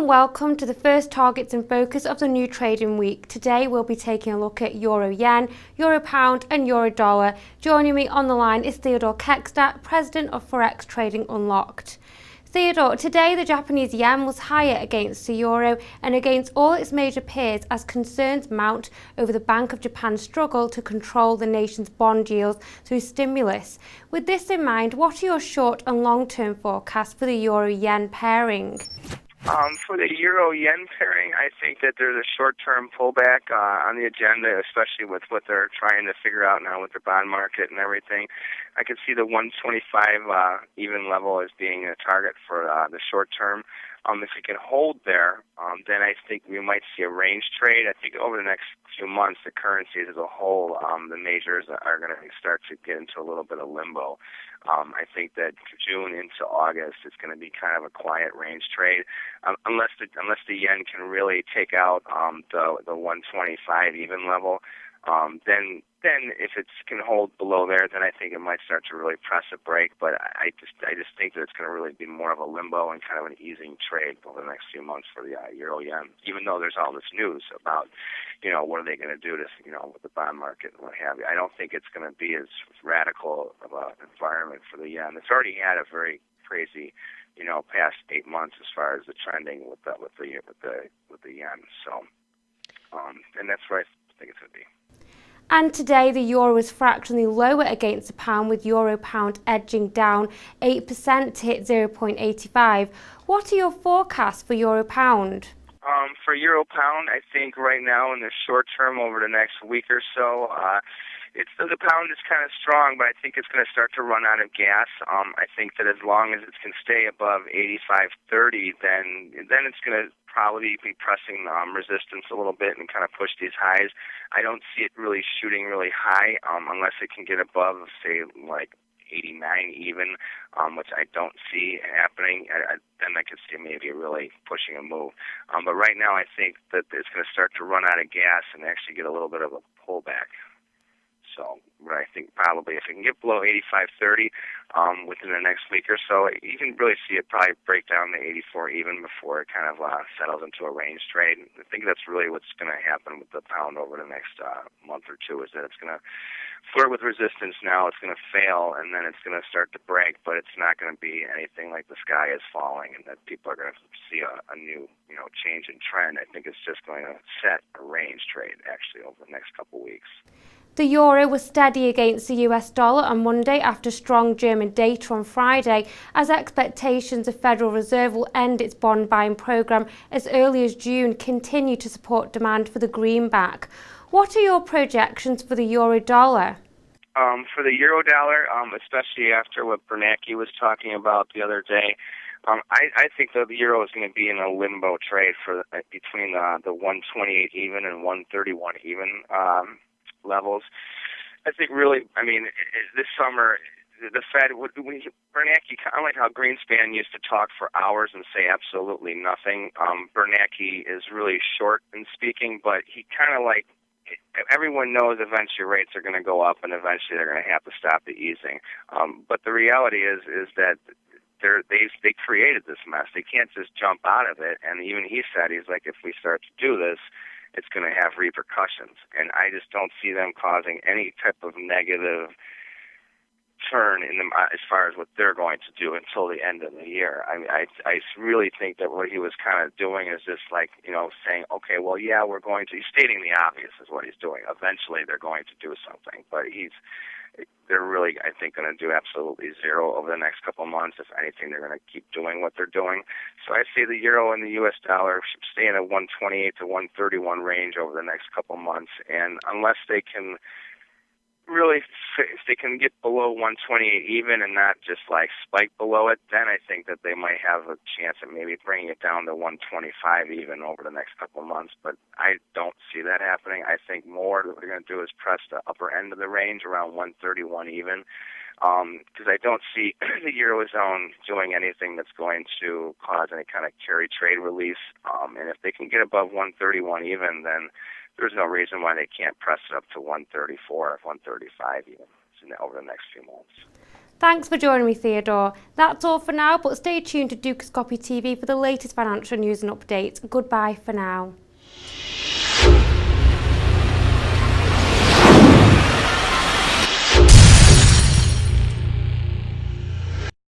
and welcome to the first Targets in Focus of the new trading week. Today we'll be taking a look at Euro Yen, Euro Pound and Euro Dollar. Joining me on the line is Theodore Kekstadt, President of Forex Trading Unlocked. Theodore, today the Japanese yen was higher against the euro and against all its major peers as concerns mount over the Bank of Japan's struggle to control the nation's bond yields through stimulus. With this in mind, what are your short and long-term forecasts for the euro-yen pairing? For the euro-yen pairing, I think that there's a short-term pullback on the agenda, especially with what they're trying to figure out now with the bond market and everything. I could see the 125 even level as being a target for the short term. If it can hold there, then I think we might see a range trade. I think over the next few months, the currencies as a whole, the majors are going to start to get into a little bit of limbo. I think that June into August is going to be kind of a quiet range trade, unless the yen can really take out the 125 even level. Then if it can hold below there, then I think it might start to really press a break. But I just think that it's going to really be more of a limbo and kind of an easing trade over the next few months for the euro yen. Even though there's all this news about, what are they going to do to, with the bond market and what have you. I don't think it's going to be as radical of an environment for the yen. It's already had a very crazy, past 8 months as far as the trending with the yen. So, and that's where I think it's going to be. And today the euro is fractionally lower against the pound, with euro pound edging down 8% to hit 0.85. What are your forecasts for euro pound? For euro pound, I think right now in the short term, over the next week or so, the pound is kind of strong, but I think it's going to start to run out of gas. I think that as long as it can stay above 85.30, then it's going to probably be pressing resistance a little bit and kind of push these highs. I don't see it really shooting really high unless it can get above, say, like 89 even, which I don't see happening. Then I could see maybe really pushing a move. But right now I think that it's going to start to run out of gas and actually get a little bit of a pullback. So I think probably if it can get below 85.30 within the next week or so, you can really see it probably break down to 84 even before it kind of settles into a range trade. I think that's really what's going to happen with the pound over the next month or two, is that it's going to flirt with resistance now, it's going to fail, and then it's going to start to break, but it's not going to be anything like the sky is falling and that people are going to see a new change in trend. I think it's just going to set a range trade actually over the next couple weeks. The euro was steady against the US dollar on Monday after strong German data on Friday, as expectations the Federal Reserve will end its bond buying programme as early as June continue to support demand for the greenback. What are your projections for the euro dollar? For the euro dollar, especially after what Bernanke was talking about the other day, I think that the euro is going to be in a limbo trade for between the 128 even and 131 even levels. I think really, this summer, the Fed, Bernanke, kind of like how Greenspan used to talk for hours and say absolutely nothing. Bernanke is really short in speaking, but he kind of like, everyone knows eventually rates are going to go up and eventually they're going to have to stop the easing. But the reality is that they created this mess. They can't just jump out of it. And even he said, he's like, if we start to do this, it's going to have repercussions. And I just don't see them causing any type of negative turn in them as far as what they're going to do until the end of the year. I really think that what he was kind of doing is just like, saying, okay, well, yeah, he's stating the obvious is what he's doing. Eventually they're going to do something, but they're really, I think, going to do absolutely zero over the next couple of months. If anything, they're going to keep doing what they're doing. So I see the euro and the U.S. dollar should stay in a 128 to 131 range over the next couple of months. And unless they can really, if they can get below 128 even and not just like spike below it, then I think that they might have a chance of maybe bringing it down to 125 even over the next couple of months. But I don't see that happening. I think more what they're going to do is press the upper end of the range around 131 even, because I don't see the Eurozone doing anything that's going to cause any kind of carry trade release. And if they can get above 131 even, then there's no reason why they can't press it up to 134 or 135 even over the next few months. Thanks for joining me, Theodore. That's all for now, but stay tuned to Dukascopy TV for the latest financial news and updates. Goodbye for now.